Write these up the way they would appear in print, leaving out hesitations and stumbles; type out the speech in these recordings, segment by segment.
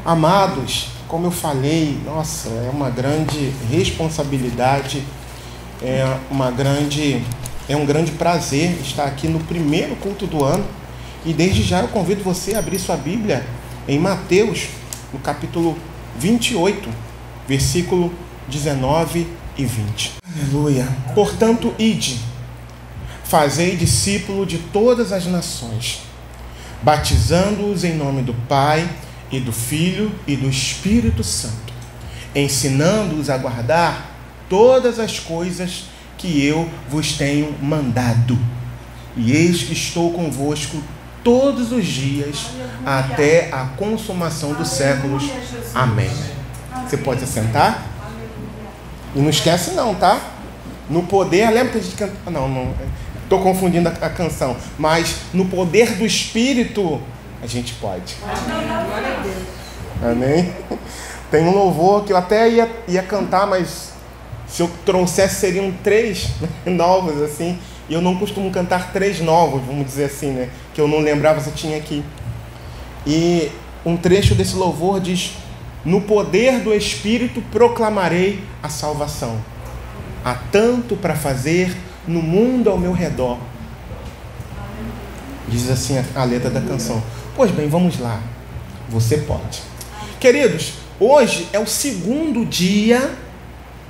Amados, como eu falei, nossa, é uma grande responsabilidade, é um grande prazer estar aqui no primeiro culto do ano. E desde já eu convido você a abrir sua Bíblia em Mateus, no capítulo 28, versículo 19 e 20. Aleluia. Portanto, ide, fazei discípulo de todas as nações, batizando-os em nome do Pai e do Filho e do Espírito Santo, ensinando-os a guardar todas as coisas que eu vos tenho mandado. E eis que estou convosco todos os dias, até a consumação dos séculos. Amém. Você pode se assentar? E não esquece não, tá? No poder, lembra que a gente canta... Não, estou confundindo a canção. Mas no poder do Espírito, a gente pode. Amém? Tem um louvor que eu até ia cantar, mas se eu trouxesse seriam 3 novos, assim. E eu não costumo cantar 3 novos, vamos dizer assim, né? Que eu não lembrava se tinha aqui. E um trecho desse louvor diz: no poder do Espírito proclamarei a salvação. Há tanto para fazer no mundo ao meu redor. Diz assim a letra da canção. Pois bem, vamos lá. Você pode. Queridos, hoje é o 2º dia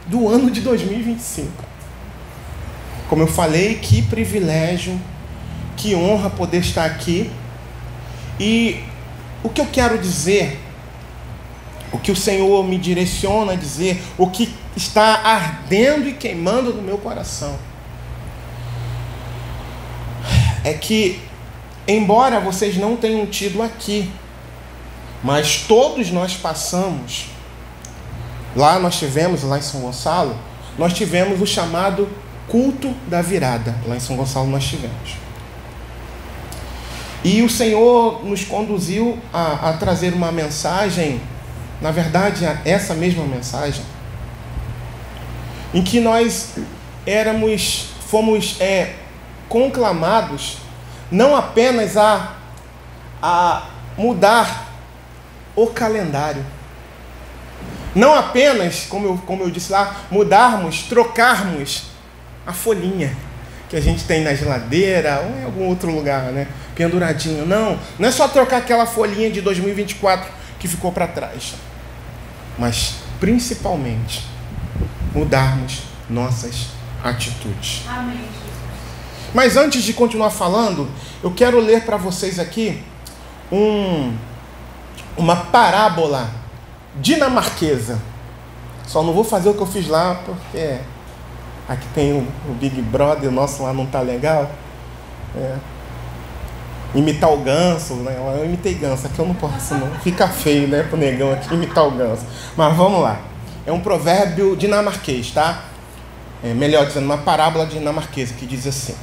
do ano de 2025. Como eu falei, que privilégio, que honra poder estar aqui. E o que eu quero dizer, o que o Senhor me direciona a dizer, o que está ardendo e queimando no meu coração, é que, embora vocês não tenham tido aqui, mas todos nós passamos, nós tivemos lá em São Gonçalo, nós tivemos o chamado culto da virada. Lá em São Gonçalo nós tivemos. E o Senhor nos conduziu a trazer uma mensagem, na verdade, essa mesma mensagem, em que nós fomos conclamados não apenas a mudar o calendário, não apenas, como eu disse lá, trocarmos a folhinha que a gente tem na geladeira ou em algum outro lugar, né, penduradinho. Não é só trocar aquela folhinha de 2024 que ficou para trás, mas principalmente mudarmos nossas atitudes. Amém. Mas antes de continuar falando, eu quero ler para vocês aqui uma parábola dinamarquesa. Só não vou fazer o que eu fiz lá, porque aqui tem o Big Brother, o nosso lá não tá legal. Imitar o ganso, né? Eu imitei ganso, aqui eu não posso não. Fica feio, né, pro negão aqui imitar o ganso. Mas vamos lá. É um provérbio dinamarquês, tá? Melhor dizendo, uma parábola dinamarquesa que diz assim.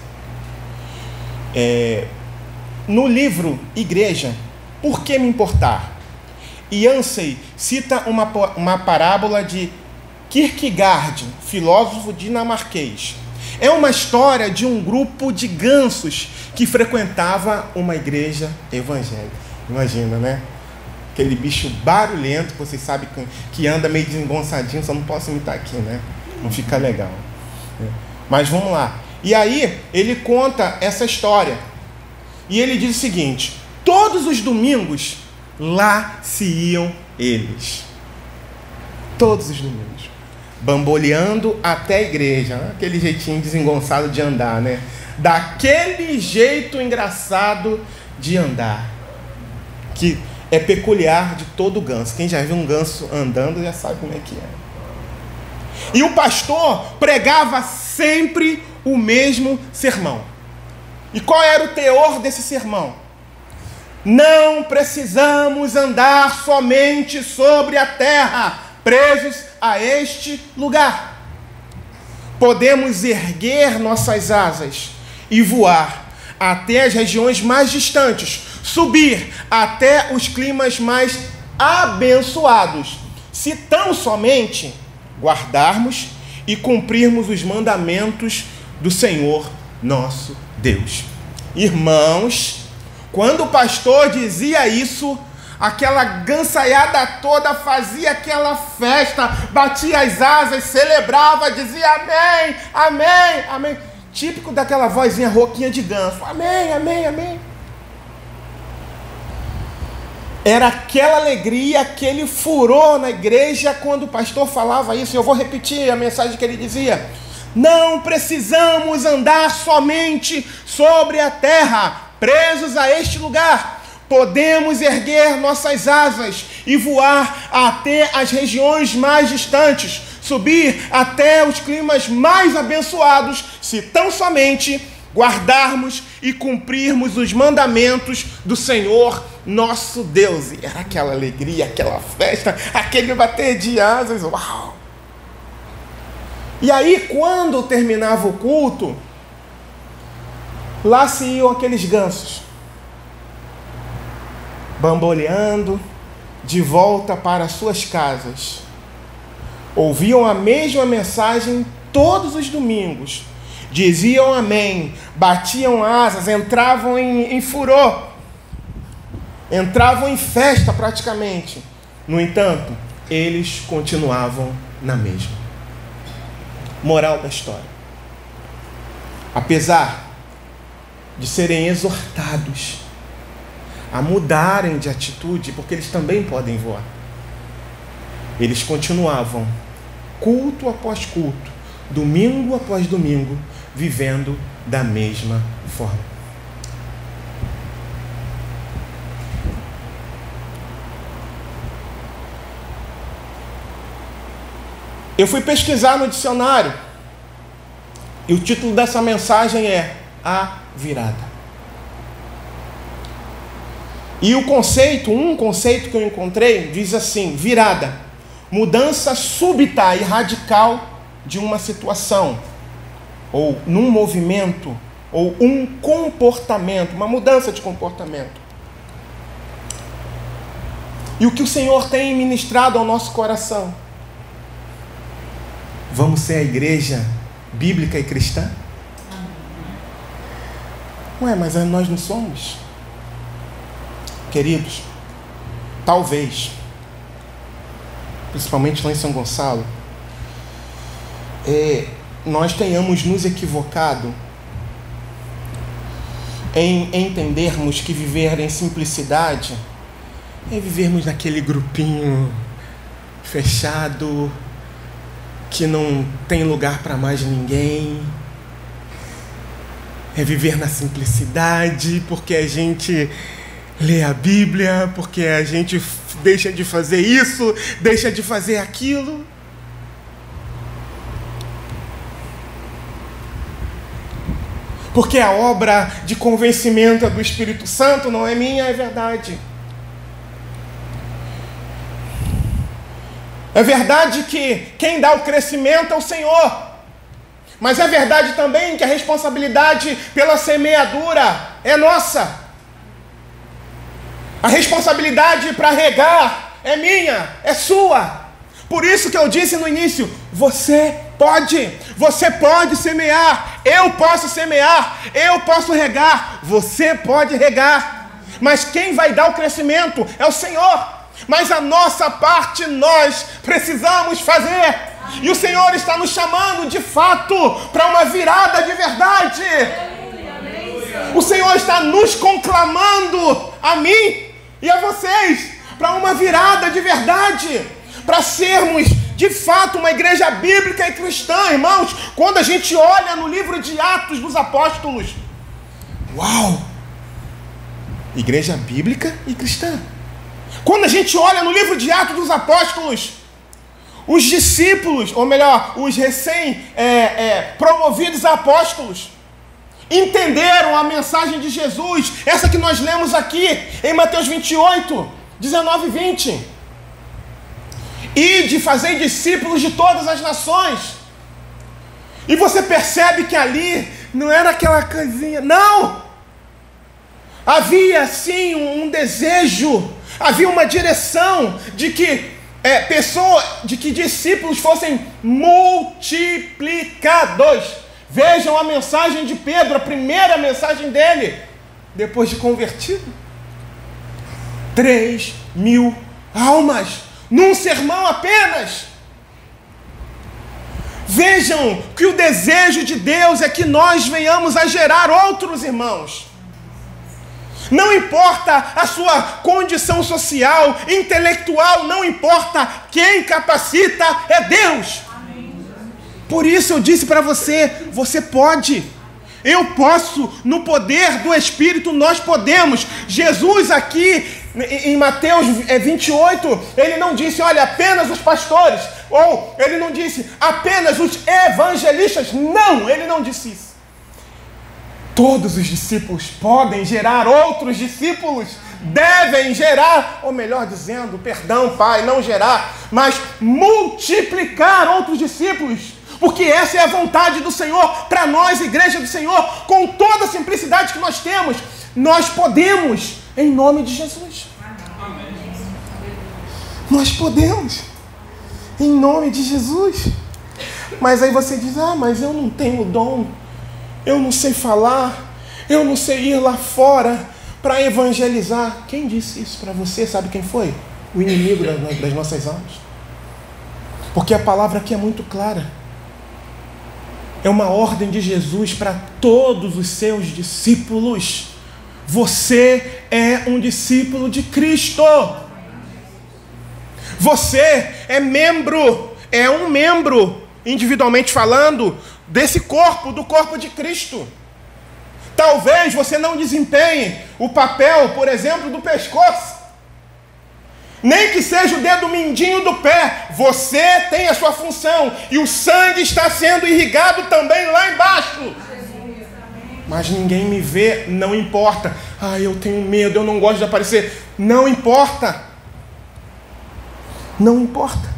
No livro Igreja, Por que me importar? Yancey cita uma parábola de Kierkegaard, filósofo dinamarquês. É uma história de um grupo de gansos que frequentava uma igreja evangélica. Imagina, né? Aquele bicho barulhento, que vocês sabem que anda meio desengonçadinho, só não posso imitar aqui, né? Não fica legal. Mas vamos lá. E aí, ele conta essa história. E ele diz o seguinte: todos os domingos, lá se iam eles. Todos os domingos. Bamboleando até a igreja. Aquele jeitinho desengonçado de andar, né? Daquele jeito engraçado de andar, que é peculiar de todo ganso. Quem já viu um ganso andando já sabe como é que é. E o pastor pregava sempre o mesmo sermão. E qual era o teor desse sermão? Não precisamos andar somente sobre a terra, presos a este lugar. Podemos erguer nossas asas e voar até as regiões mais distantes, subir até os climas mais abençoados, se tão somente guardarmos e cumprirmos os mandamentos do Senhor nosso Deus. Irmãos, quando o pastor dizia isso, aquela gansaiada toda fazia aquela festa, batia as asas, celebrava, dizia amém, amém, amém. Típico daquela vozinha rouquinha de ganso. Amém, amém, amém. Era aquela alegria, aquele furor na igreja quando o pastor falava isso. Eu vou repetir a mensagem que ele dizia: não precisamos andar somente sobre a terra, presos a este lugar. Podemos erguer nossas asas e voar até as regiões mais distantes, subir até os climas mais abençoados, se tão somente guardarmos e cumprirmos os mandamentos do Senhor nosso Deus. E era aquela alegria, aquela festa, aquele bater de asas. Uau! E aí, quando terminava o culto, lá se iam aqueles gansos, bamboleando de volta para suas casas. Ouviam a mesma mensagem todos os domingos, diziam amém, batiam asas, entravam em furor, entravam em festa praticamente. No entanto, eles continuavam na mesma. Moral da história: apesar de serem exortados a mudarem de atitude, porque eles também podem voar, eles continuavam, culto após culto, domingo após domingo, vivendo da mesma forma. Eu fui pesquisar no dicionário e o título dessa mensagem é A Virada. E um conceito que eu encontrei diz assim: virada, mudança súbita e radical de uma situação, ou num movimento, ou um comportamento, uma mudança de comportamento. E o que o Senhor tem ministrado ao nosso coração? Vamos ser a igreja bíblica e cristã? Ué, mas nós não somos? Queridos, talvez, principalmente lá em São Gonçalo, nós tenhamos nos equivocado em entendermos que viver em simplicidade é vivermos naquele grupinho fechado, que não tem lugar para mais ninguém. É viver na simplicidade, porque a gente lê a Bíblia, porque a gente deixa de fazer isso, deixa de fazer aquilo. Porque a obra de convencimento é do Espírito Santo, não é minha, é verdade. É verdade que quem dá o crescimento é o Senhor. Mas é verdade também que a responsabilidade pela semeadura é nossa. A responsabilidade para regar é minha, é sua. Por isso que eu disse no início: você pode semear, eu posso semear, eu posso regar, você pode regar. Mas quem vai dar o crescimento é o Senhor. Mas a nossa parte nós precisamos fazer. E o Senhor está nos chamando de fato para uma virada de verdade. O Senhor está nos conclamando, a mim e a vocês, para uma virada de verdade, para sermos de fato uma igreja bíblica e cristã, irmãos. Quando a gente olha no livro de Atos dos Apóstolos, uau! Igreja bíblica e cristã. Quando a gente olha no livro de Atos dos Apóstolos, os discípulos, ou melhor, os recém-promovidos apóstolos, entenderam a mensagem de Jesus, essa que nós lemos aqui em Mateus 28, 19 e 20. E de fazer discípulos de todas as nações. E você percebe que ali não era aquela coisinha, não! Havia sim um desejo, havia uma direção de que discípulos fossem multiplicados. Vejam a mensagem de Pedro, a primeira mensagem dele, depois de convertido. 3.000 almas, num sermão apenas. Vejam que o desejo de Deus é que nós venhamos a gerar outros irmãos. Não importa a sua condição social, intelectual, não importa, quem capacita é Deus. Por isso eu disse para você, você pode. Eu posso, no poder do Espírito nós podemos. Jesus aqui em Mateus 28, ele não disse, olha, apenas os pastores, ou ele não disse apenas os evangelistas. Não, ele não disse isso. Todos os discípulos podem gerar outros discípulos, devem gerar, ou melhor dizendo, perdão, Pai, não gerar, mas multiplicar outros discípulos. Porque essa é a vontade do Senhor para nós, igreja do Senhor, com toda a simplicidade que nós temos, nós podemos, em nome de Jesus. Amém. Nós podemos, em nome de Jesus. Mas aí você diz, mas eu não tenho dom, eu não sei falar, eu não sei ir lá fora para evangelizar. Quem disse isso para você? Sabe quem foi? O inimigo das nossas almas. Porque a palavra aqui é muito clara. É uma ordem de Jesus para todos os seus discípulos. Você é um discípulo de Cristo. Você é um membro, individualmente falando, desse corpo, do corpo de Cristo. Talvez você não desempenhe o papel, por exemplo, do pescoço. Nem que seja o dedo mindinho do pé, você tem a sua função, e o sangue está sendo irrigado também lá embaixo. Mas ninguém me vê, não importa. Eu tenho medo, eu não gosto de aparecer. Não importa. Não importa.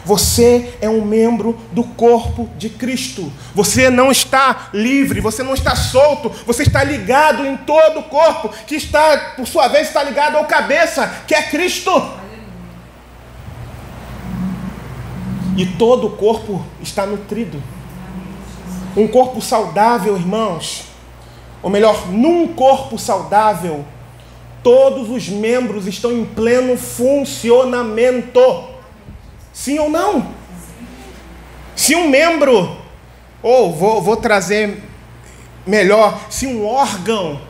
Você é um membro do corpo de Cristo. Você não está livre, você não está solto, você está ligado em todo o corpo, que está, por sua vez, está ligado ao cabeça, que é Cristo. E todo o corpo está nutrido. Um corpo saudável, irmãos, ou melhor, num corpo saudável, todos os membros estão em pleno funcionamento. Sim ou não? Se um membro, vou trazer melhor, se um órgão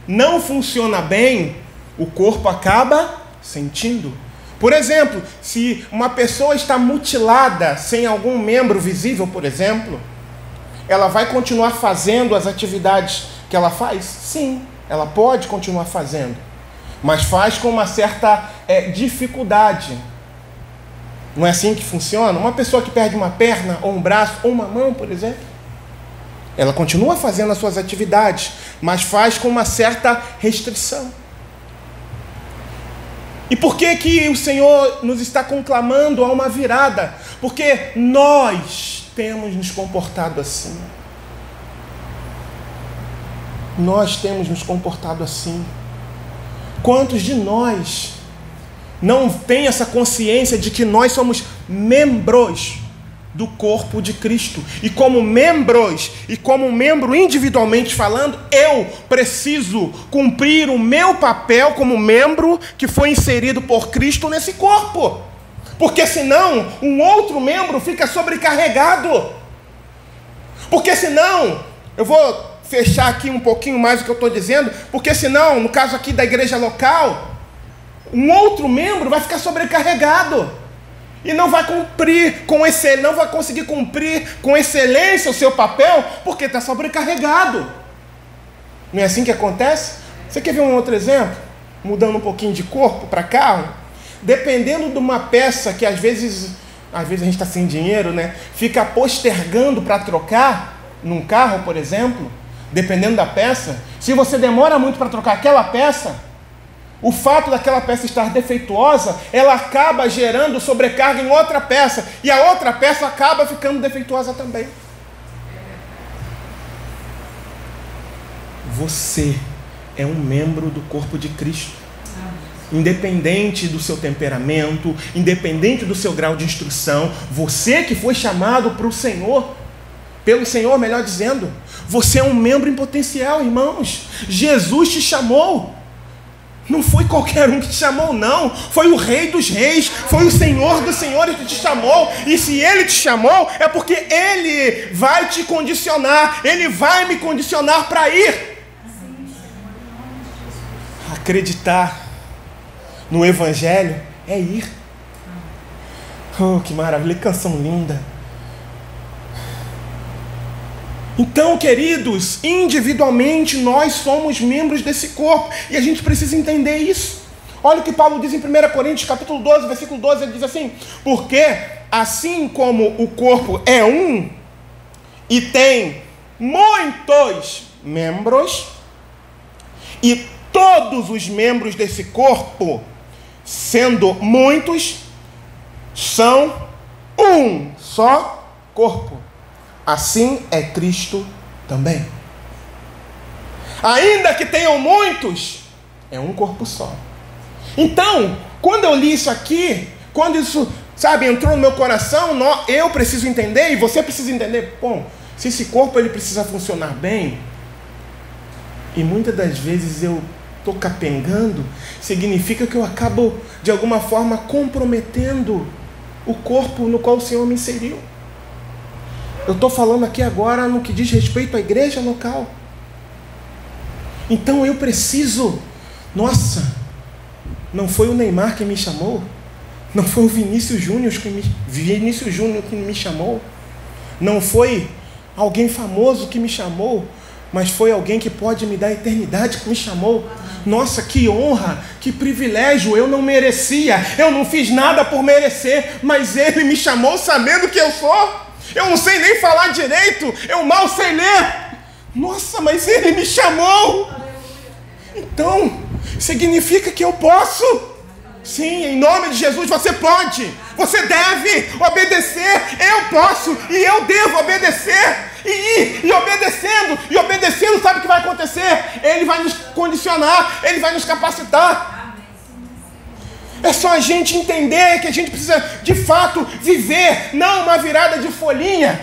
não funciona bem, o corpo acaba sentindo. Por exemplo, se uma pessoa está mutilada, sem algum membro visível, por exemplo, ela vai continuar fazendo as atividades que ela faz? Sim, ela pode continuar fazendo, mas faz com uma certa dificuldade. Não é assim que funciona? Uma pessoa que perde uma perna, ou um braço, ou uma mão, por exemplo, ela continua fazendo as suas atividades, mas faz com uma certa restrição. E por que o Senhor nos está conclamando a uma virada? Porque nós temos nos comportado assim. Nós temos nos comportado assim. Quantos de nós não tem essa consciência de que nós somos membros do corpo de Cristo? E como membros, e como membro individualmente falando, eu preciso cumprir o meu papel como membro que foi inserido por Cristo nesse corpo. Porque senão, um outro membro fica sobrecarregado. Porque senão, eu vou fechar aqui um pouquinho mais o que eu estou dizendo, porque senão, no caso aqui da igreja local, um outro membro vai ficar sobrecarregado e não vai não vai conseguir cumprir com excelência o seu papel, porque está sobrecarregado. Não é assim que acontece? Você quer ver um outro exemplo? Mudando um pouquinho de corpo para carro, dependendo de uma peça que às vezes a gente está sem dinheiro, né? Fica postergando para trocar num carro, por exemplo, dependendo da peça. Se você demora muito para trocar aquela peça, o fato daquela peça estar defeituosa, ela acaba gerando sobrecarga em outra peça, e a outra peça acaba ficando defeituosa também. Você é um membro do corpo de Cristo. Independente do seu temperamento, independente do seu grau de instrução, você que foi chamado para o Senhor, pelo Senhor, melhor dizendo, você é um membro em potencial, irmãos. Jesus te chamou. Não foi qualquer um que te chamou, não. Foi o Rei dos Reis, foi o Senhor dos Senhores que te chamou. E se Ele te chamou, é porque Ele vai te condicionar. Ele vai me condicionar para ir. Acreditar no Evangelho é ir. Oh, que maravilha, que canção linda. Então, queridos, individualmente nós somos membros desse corpo e a gente precisa entender isso. Olha o que Paulo diz em 1 Coríntios capítulo 12, versículo 12, ele diz assim: porque assim como o corpo é um e tem muitos membros, e todos os membros desse corpo, sendo muitos, são um só corpo. Assim é Cristo também. Ainda que tenham muitos, é um corpo só. Então, quando eu li isso aqui, quando isso, entrou no meu coração, eu preciso entender, e você precisa entender, bom, se esse corpo ele precisa funcionar bem, e muitas das vezes eu estou capengando, significa que eu acabo, de alguma forma, comprometendo o corpo no qual o Senhor me inseriu. Eu estou falando aqui agora no que diz respeito à igreja local. Então eu preciso... Nossa, não foi o Neymar que me chamou, não foi o Vinícius Júnior que me chamou, não foi alguém famoso que me chamou, mas foi alguém que pode me dar eternidade que me chamou. Nossa, que honra, que privilégio, eu não merecia, eu não fiz nada por merecer, mas Ele me chamou sabendo que eu sou. Eu não sei nem falar direito, eu mal sei ler. Nossa, mas Ele me chamou. Então, significa que eu posso. Sim, em nome de Jesus você pode. Você deve obedecer. Eu posso e eu devo obedecer. E ir, e obedecendo, sabe o que vai acontecer? Ele vai nos condicionar, Ele vai nos capacitar. É só a gente entender que a gente precisa, de fato, viver, não uma virada de folhinha,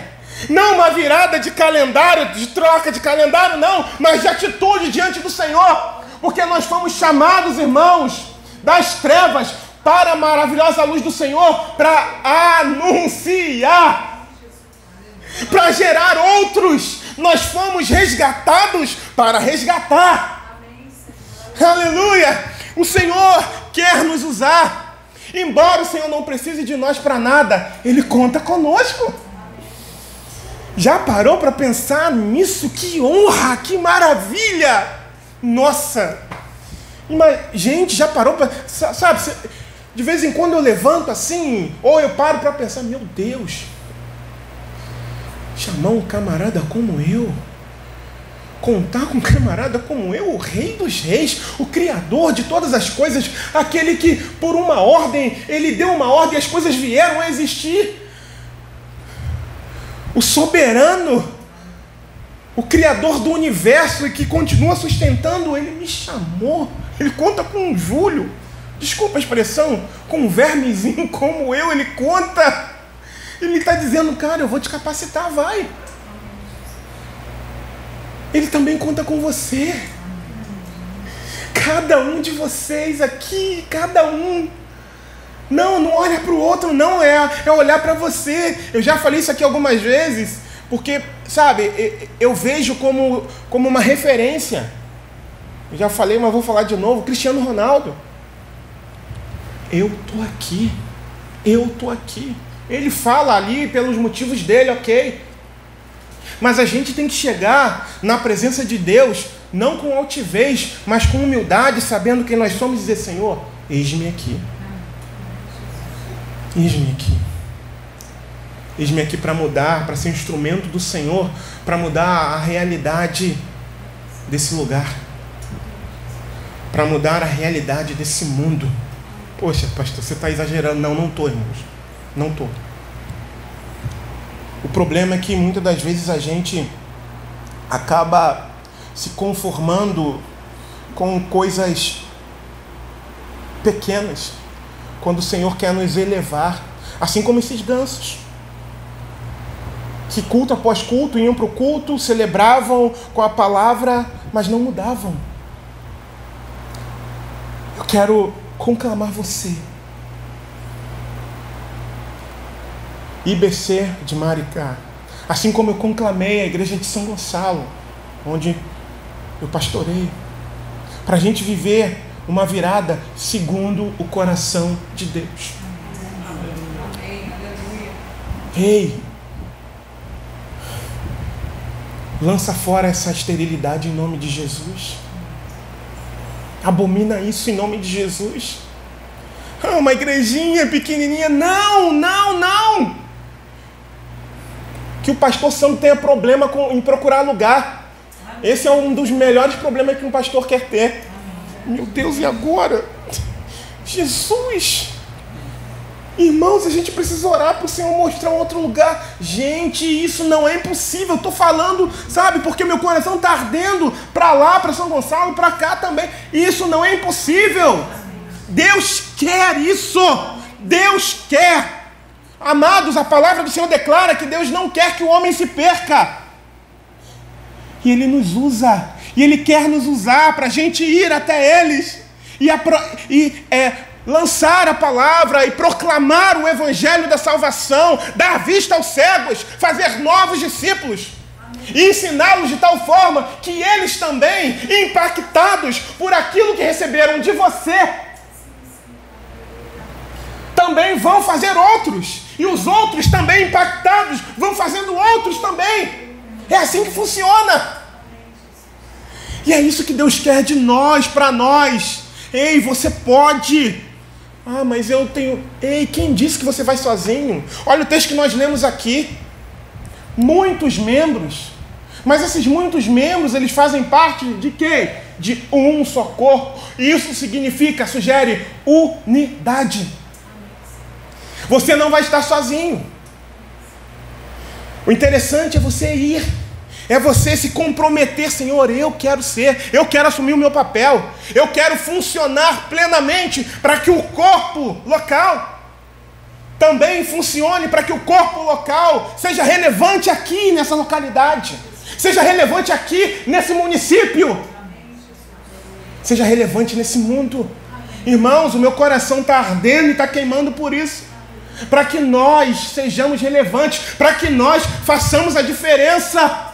não uma virada de calendário, de troca de calendário, não, mas de atitude diante do Senhor, porque nós fomos chamados, irmãos, das trevas para a maravilhosa luz do Senhor, para anunciar, para gerar outros. Nós fomos resgatados para resgatar. Aleluia! O Senhor quer nos usar. Embora o Senhor não precise de nós para nada, Ele conta conosco. Já parou para pensar nisso? Que honra, que maravilha! Nossa! Gente, já parou para... Sabe, de vez em quando eu levanto assim, ou eu paro para pensar, meu Deus, chamar um camarada como eu, contar com um camarada como eu, o Rei dos Reis, o Criador de todas as coisas, aquele que por uma ordem, Ele deu uma ordem e as coisas vieram a existir. O soberano, o Criador do universo e que continua sustentando, Ele me chamou. Ele conta com um Júlio, desculpa a expressão, com um vermezinho como eu, Ele conta. Ele está dizendo, cara, eu vou te capacitar, vai. Ele também conta com você. Cada um de vocês aqui, cada um. Não olha para o outro, não, é olhar para você. Eu já falei isso aqui algumas vezes, porque, sabe, eu vejo como uma referência. Eu já falei, mas vou falar de novo. Cristiano Ronaldo. Eu estou aqui. Ele fala ali pelos motivos dele, ok. Mas a gente tem que chegar na presença de Deus, não com altivez, mas com humildade, sabendo quem nós somos, e dizer, Senhor, eis-me aqui. Eis-me aqui. Eis-me aqui para mudar, para ser instrumento do Senhor, para mudar a realidade desse lugar, para mudar a realidade desse mundo. Poxa, pastor, você está exagerando. Não estou, irmãos. Não estou. O problema é que muitas das vezes a gente acaba se conformando com coisas pequenas, quando o Senhor quer nos elevar, assim como esses gansos, que culto após culto iam para o culto, celebravam com a palavra, mas não mudavam. Eu quero conclamar você. IBC de Maricá. Assim como eu conclamei a igreja de São Gonçalo, onde eu pastorei, para a gente viver uma virada segundo o coração de Deus. Ei, lança fora essa esterilidade em nome de Jesus. Abomina isso em nome de Jesus. Uma igrejinha pequenininha, não. Que o pastor santo tenha problema em procurar lugar. Esse é um dos melhores problemas que um pastor quer ter. Meu Deus, e agora? Jesus! Irmãos, a gente precisa orar para o Senhor mostrar um outro lugar. Gente, isso não é impossível. Eu estou falando, sabe, porque meu coração está ardendo para lá, para São Gonçalo, para cá também. Isso não é impossível. Deus quer isso. Deus quer. Amados, a palavra do Senhor declara que Deus não quer que o homem se perca. E Ele nos usa. E Ele quer nos usar para a gente ir até eles. Lançar a palavra e proclamar o evangelho da salvação, dar vista aos cegos, fazer novos discípulos. E ensiná-los de tal forma que eles também, impactados por aquilo que receberam de você, também vão fazer outros. E os outros também impactados vão fazendo outros também. É assim que funciona. E é isso que Deus quer de nós, para nós. Ei, você pode. Ah, mas eu tenho... Ei, quem disse que você vai sozinho? Olha o texto que nós lemos aqui. Muitos membros. Mas esses muitos membros, eles fazem parte de quê? De um só corpo. E isso sugere unidade. Você não vai estar sozinho. O interessante é você ir. É você se comprometer, Senhor, eu quero assumir o meu papel, eu quero funcionar plenamente para que o corpo local também funcione, para que o corpo local seja relevante aqui nessa localidade, seja relevante aqui nesse município, seja relevante nesse mundo. Irmãos, o meu coração está ardendo e está queimando por isso, para que nós sejamos relevantes, para que nós façamos a diferença,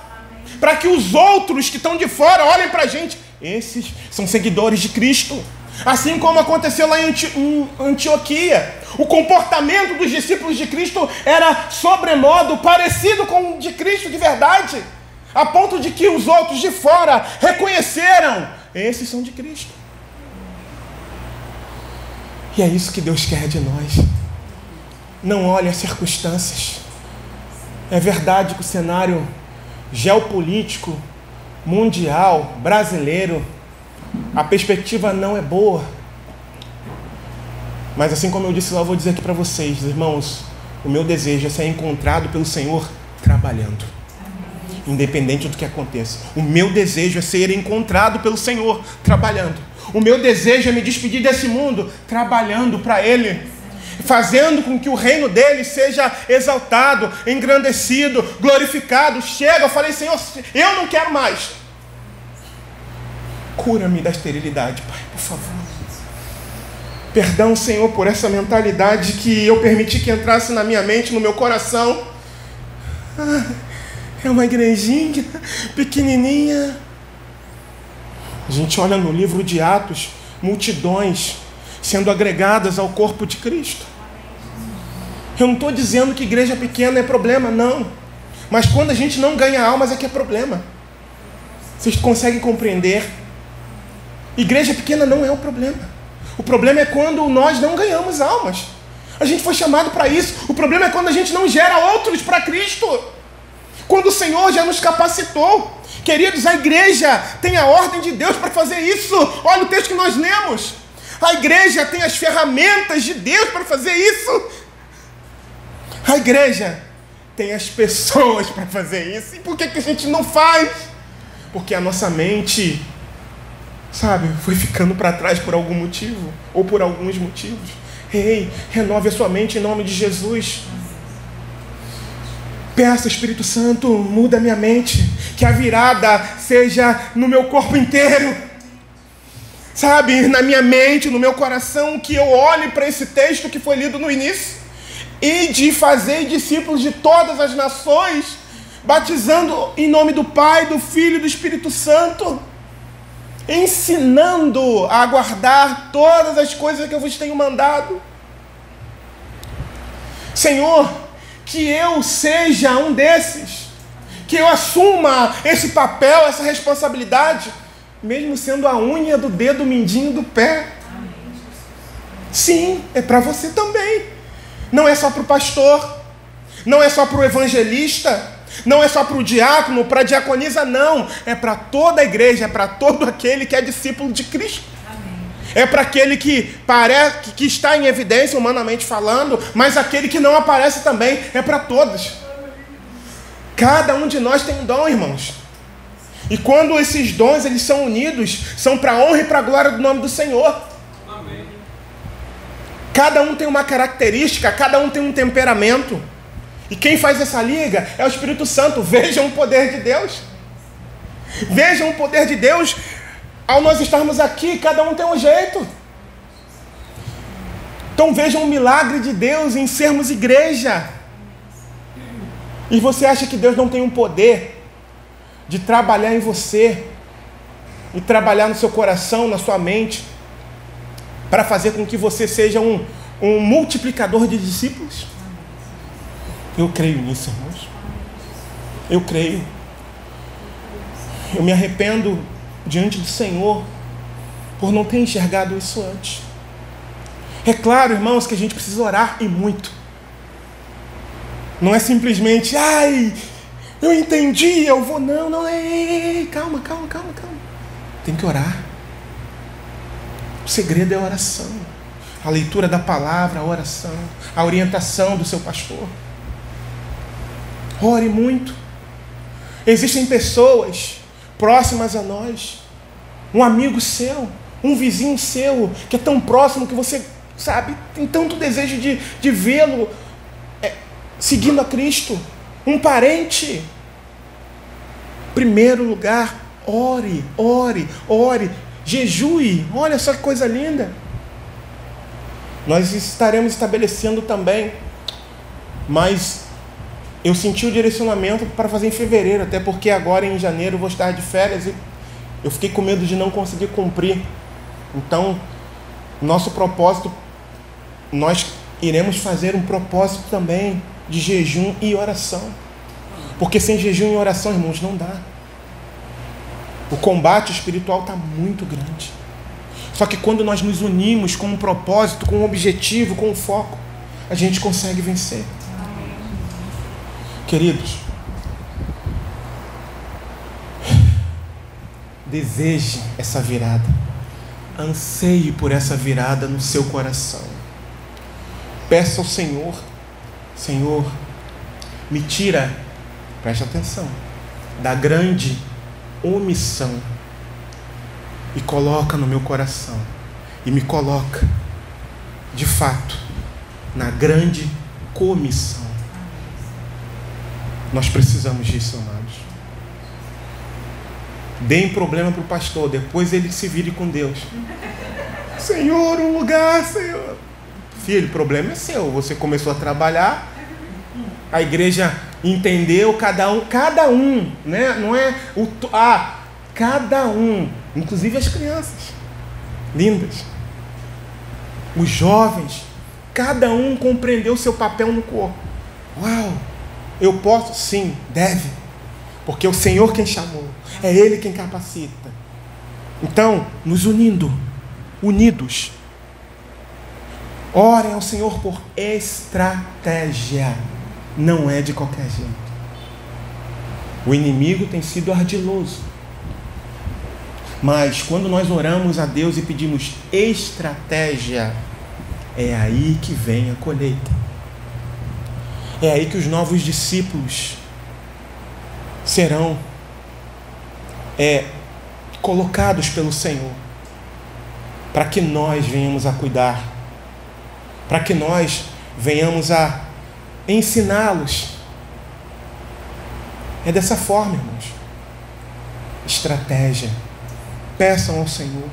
para que os outros que estão de fora olhem para a gente. Esses são seguidores de Cristo. Assim como aconteceu lá em Antioquia. O comportamento dos discípulos de Cristo era sobremodo parecido com o de Cristo de verdade, a ponto de que os outros de fora reconheceram: esses são de Cristo. E é isso que Deus quer de nós. Não olhe as circunstâncias. É verdade que o cenário geopolítico, mundial, brasileiro, a perspectiva não é boa. Mas assim como eu disse lá, eu vou dizer aqui para vocês, irmãos, o meu desejo é ser encontrado pelo Senhor trabalhando, independente do que aconteça. O meu desejo é ser encontrado pelo Senhor trabalhando. O meu desejo é me despedir desse mundo trabalhando para Ele, fazendo com que o reino dele seja exaltado, engrandecido, glorificado. Chega, eu falei: Senhor, eu não quero mais. Cura-me da esterilidade, Pai, por favor. Perdão, Senhor, por essa mentalidade que eu permiti que entrasse na minha mente, no meu coração. É uma igrejinha pequenininha. A gente olha no livro de Atos, multidões sendo agregadas ao corpo de Cristo. Eu não estou dizendo que igreja pequena é problema, não. Mas quando a gente não ganha almas é que é problema. Vocês conseguem compreender? Igreja pequena não é o problema. O problema é quando nós não ganhamos almas. A gente foi chamado para isso. O problema é quando a gente não gera outros para Cristo. Quando o Senhor já nos capacitou. Queridos, a igreja tem a ordem de Deus para fazer isso. Olha o texto que nós lemos. A igreja tem as ferramentas de Deus para fazer isso. A igreja tem as pessoas para fazer isso. E por que a gente não faz? Porque a nossa mente, sabe, foi ficando para trás por algum motivo, ou por alguns motivos. Ei, renove a sua mente em nome de Jesus. Peça, Espírito Santo, muda a minha mente, que a virada seja no meu corpo inteiro, sabe, na minha mente, no meu coração, que eu olhe para esse texto que foi lido no início, e de fazer discípulos de todas as nações, batizando em nome do Pai, do Filho e do Espírito Santo, ensinando a guardar todas as coisas que eu vos tenho mandado. Senhor, que eu seja um desses, que eu assuma esse papel, essa responsabilidade, mesmo sendo a unha do dedo mindinho do pé. Sim, é para você também. Não é só para o pastor, não é só para o evangelista, não é só para o diácono, para a diaconisa, não. É para toda a igreja, é para todo aquele que é discípulo de Cristo. É para aquele que parece que está em evidência, humanamente falando, mas aquele que não aparece também, é para todos. Cada um de nós tem um dom, irmãos. E quando esses dons eles são unidos, são para a honra e para a glória do nome do Senhor. Amém. Cada um tem uma característica, cada um tem um temperamento. E quem faz essa liga é o Espírito Santo. Vejam o poder de Deus. Vejam o poder de Deus. Ao nós estarmos aqui, cada um tem um jeito. Então vejam o milagre de Deus em sermos igreja. E você acha que Deus não tem um poder de trabalhar em você e trabalhar no seu coração, na sua mente, para fazer com que você seja um multiplicador de discípulos? Eu creio nisso, irmãos. Eu creio. Eu me arrependo diante do Senhor por não ter enxergado isso antes. É claro, irmãos, que a gente precisa orar e muito. Não é simplesmente, ai, eu entendi, eu vou. Não, ei, calma. Tem que orar. O segredo é a oração. A leitura da palavra, a oração, a orientação do seu pastor. Ore muito. Existem pessoas próximas a nós, um amigo seu, um vizinho seu, que é tão próximo que você, sabe, tem tanto desejo de vê-lo seguindo a Cristo. Um parente. Primeiro lugar, ore, jejue. Olha só que coisa linda. Nós estaremos estabelecendo também, mas eu senti o direcionamento para fazer em fevereiro, até porque agora em janeiro eu vou estar de férias e eu fiquei com medo de não conseguir cumprir. Então, nosso propósito, nós iremos fazer um propósito também de jejum e oração. Porque sem jejum e oração, irmãos, não dá. O combate espiritual está muito grande. Só que quando nós nos unimos com um propósito, com um objetivo, com um foco, a gente consegue vencer. Queridos, deseje essa virada. Anseie por essa virada no seu coração. Peça ao Senhor: Senhor, me tira, preste atenção, da grande omissão e coloca no meu coração, e me coloca de fato na grande comissão. Nós precisamos disso, amados. Deem problema para o pastor, depois ele se vire com Deus. Senhor, um lugar, Senhor. Filho, o problema é seu. Você começou a trabalhar, a igreja entendeu, cada um, né? Não é cada um, inclusive as crianças lindas, os jovens, cada um compreendeu o seu papel no corpo. Uau! Eu posso? Sim, deve. Porque é o Senhor quem chamou. É Ele quem capacita. Então, nos unidos. Orem ao Senhor por estratégia. Não é de qualquer jeito. O inimigo tem sido ardiloso. Mas quando nós oramos a Deus e pedimos estratégia, é aí que vem a colheita. É aí que os novos discípulos serão colocados pelo Senhor, para que nós venhamos a cuidar, para que nós venhamos a ensiná-los. É dessa forma, irmãos. Estratégia. Peçam ao Senhor.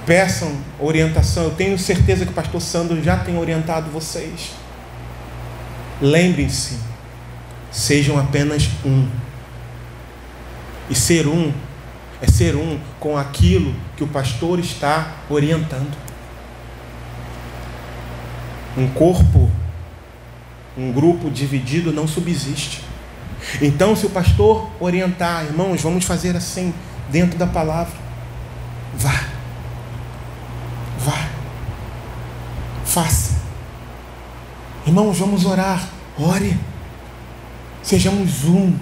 Peçam orientação. Eu tenho certeza que o pastor Sandro já tem orientado vocês. Lembrem-se, sejam apenas um. E ser um é ser um com aquilo que o pastor está orientando. Um corpo, um grupo dividido não subsiste. Então, se o pastor orientar, irmãos, vamos fazer assim, dentro da palavra, vá, faça. Irmãos, vamos orar, ore, sejamos um.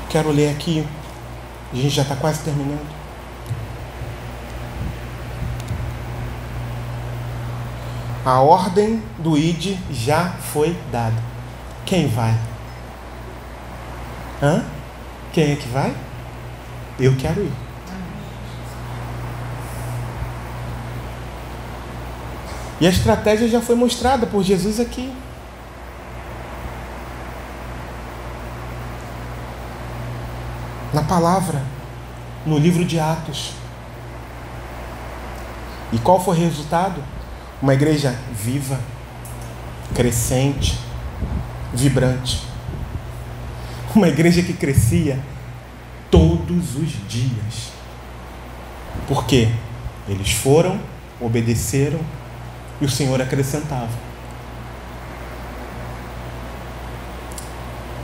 Quero ler aqui, a gente já está quase terminando. A ordem do ID já foi dada. Quem vai? Quem é que vai? Eu quero ir. E a estratégia já foi mostrada por Jesus aqui. Na palavra, no livro de Atos. E qual foi o resultado? Uma igreja viva, crescente, vibrante. Uma igreja que crescia todos os dias. Por quê? Eles foram, obedeceram e o Senhor acrescentava.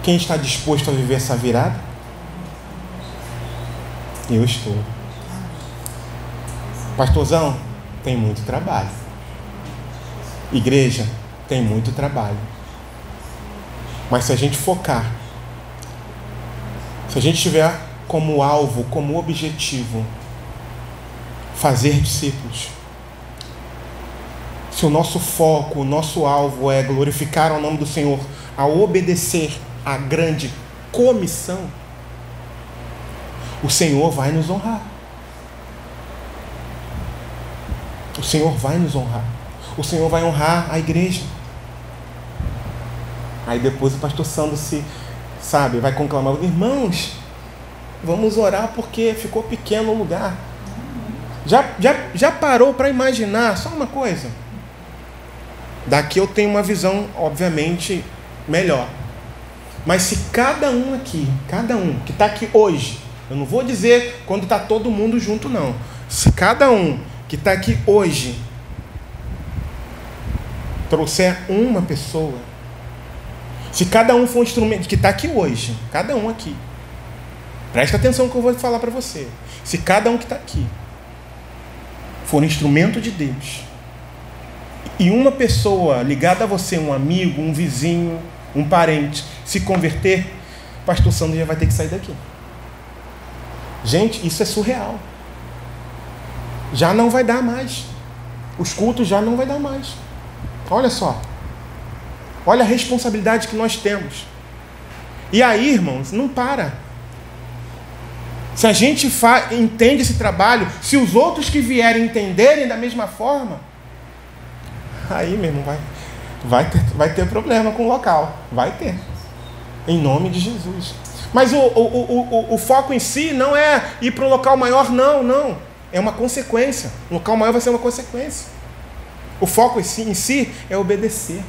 Quem está disposto a viver essa virada? Eu estou. Pastorzão, tem muito trabalho. Igreja, tem muito trabalho. Mas se a gente focar, se a gente tiver como alvo, como objetivo, fazer discípulos, se o nosso foco, o nosso alvo é glorificar o nome do Senhor, a obedecer à grande comissão, o Senhor vai nos honrar. O Senhor vai nos honrar. O Senhor vai honrar a igreja. Aí depois o pastor Sandro vai conclamar: irmãos, vamos orar porque ficou pequeno o lugar. Já parou para imaginar só uma coisa? Daqui eu tenho uma visão, obviamente, melhor. Mas se cada um que está aqui hoje, eu não vou dizer quando está todo mundo junto, não. Se cada um que está aqui hoje trouxer uma pessoa, se cada um for um instrumento, que está aqui hoje, cada um aqui, presta atenção no que eu vou falar para você. Se cada um que está aqui for um instrumento de Deus, e uma pessoa ligada a você, um amigo, um vizinho, um parente, se converter, pastor Sandro já vai ter que sair daqui. Gente, isso é surreal. Já não vai dar mais. Os cultos já não vai dar mais. Olha só. Olha a responsabilidade que nós temos. E aí, irmãos, não para. Se a gente entende esse trabalho, se os outros que vierem entenderem da mesma forma, aí, meu irmão, vai ter problema com o local. Vai ter. Em nome de Jesus. Mas o foco em si não é ir para um local maior, não. É uma consequência. O local maior vai ser uma consequência. O foco em si é obedecer.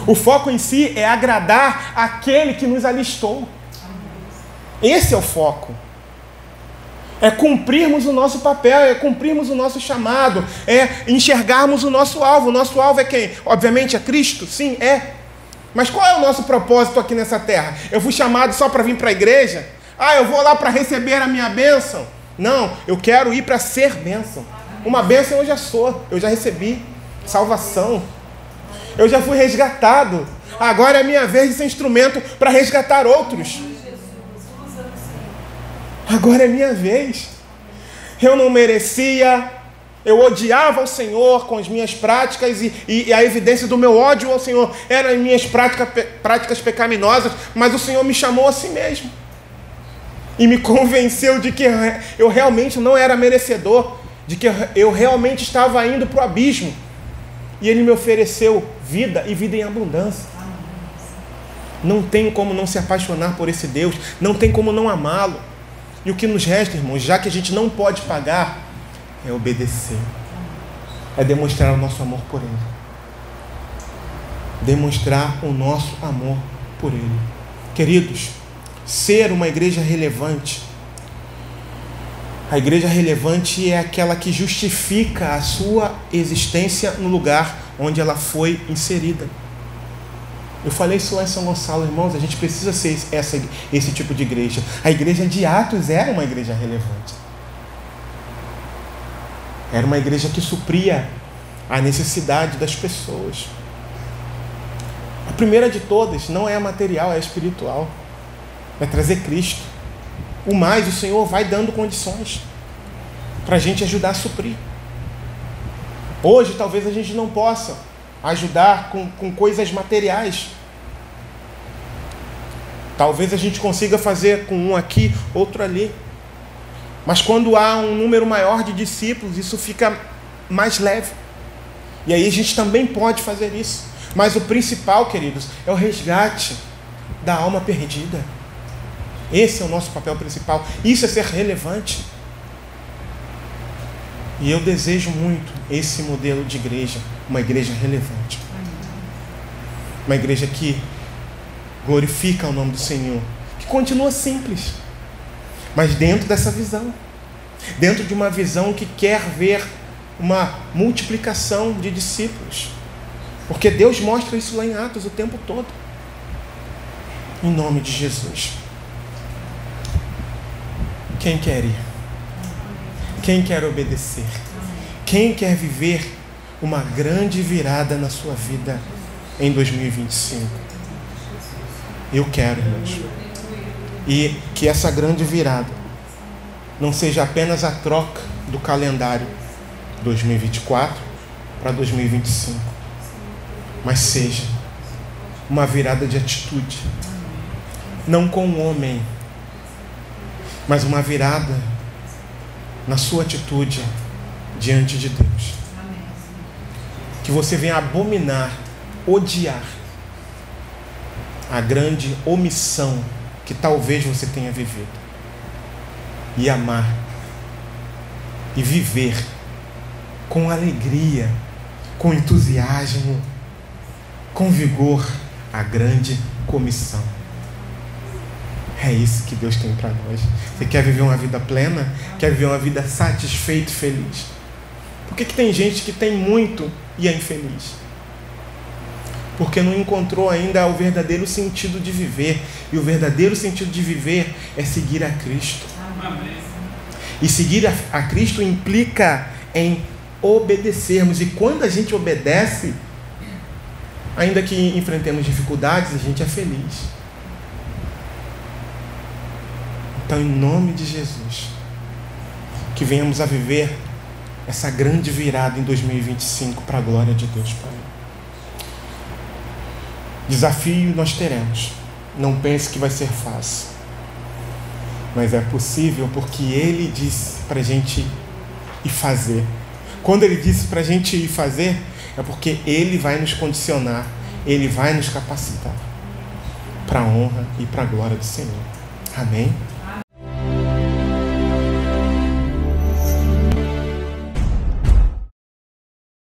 O foco em si é agradar aquele que nos alistou. Esse é o foco. É cumprirmos o nosso papel, é cumprirmos o nosso chamado, é enxergarmos o nosso alvo. O nosso alvo é quem? Obviamente é Cristo, sim, é. Mas qual é o nosso propósito aqui nessa terra? Eu fui chamado só para vir para a igreja? Eu vou lá para receber a minha bênção? Não, eu quero ir para ser bênção. Uma bênção eu já sou, eu já recebi salvação. Eu já fui resgatado. Agora é a minha vez de ser instrumento para resgatar outros. Agora é minha vez. Eu não merecia, eu odiava o Senhor com as minhas práticas e a evidência do meu ódio ao Senhor eram as minhas práticas pecaminosas, mas o Senhor me chamou a si mesmo e me convenceu de que eu realmente não era merecedor, de que eu realmente estava indo para o abismo, e Ele me ofereceu vida e vida em abundância. Não tem como não se apaixonar por esse Deus, não tem como não amá-lo. E o que nos resta, irmãos, já que a gente não pode pagar, é obedecer. É demonstrar o nosso amor por Ele. Demonstrar o nosso amor por Ele. Queridos, ser uma igreja relevante. A igreja relevante é aquela que justifica a sua existência no lugar onde ela foi inserida. Eu falei isso lá em São Gonçalo, irmãos, a gente precisa ser esse tipo de igreja. A igreja de Atos era uma igreja relevante. Era uma igreja que supria a necessidade das pessoas. A primeira de todas não é a material, é a espiritual. É trazer Cristo. O mais, o Senhor vai dando condições para a gente ajudar a suprir. Hoje, talvez a gente não possa ajudar com coisas materiais. Talvez a gente consiga fazer com um aqui, outro ali. Mas quando há um número maior de discípulos, isso fica mais leve. E aí a gente também pode fazer isso. Mas o principal, queridos, é o resgate da alma perdida. Esse é o nosso papel principal. Isso é ser relevante. E eu desejo muito esse modelo de igreja. Uma igreja relevante. Uma igreja que glorifica o nome do Senhor. Que continua simples. Mas dentro dessa visão. Dentro de uma visão que quer ver uma multiplicação de discípulos. Porque Deus mostra isso lá em Atos o tempo todo. Em nome de Jesus. Quem quer ir? Quem quer obedecer? Quem quer viver uma grande virada na sua vida em 2025? Eu quero, irmãos. E que essa grande virada não seja apenas a troca do calendário 2024 para 2025, mas seja uma virada de atitude, não com o homem, mas uma virada na sua atitude diante de Deus. Que você venha abominar, odiar a grande omissão que talvez você tenha vivido, e amar e viver com alegria, com entusiasmo, com vigor a grande comissão. É isso que Deus tem para nós. Você quer viver uma vida plena? Quer viver uma vida satisfeita e feliz? Por que tem gente que tem muito e é infeliz? Porque não encontrou ainda o verdadeiro sentido de viver. E o verdadeiro sentido de viver é seguir a Cristo. E seguir a Cristo implica em obedecermos. E quando a gente obedece, ainda que enfrentemos dificuldades, a gente é feliz. Então, em nome de Jesus, que venhamos a viver essa grande virada em 2025 para a glória de Deus, Pai. Desafio nós teremos. Não pense que vai ser fácil. Mas é possível porque Ele disse para a gente ir fazer. Quando Ele disse para a gente ir fazer, é porque Ele vai nos condicionar, Ele vai nos capacitar para a honra e para a glória do Senhor. Amém?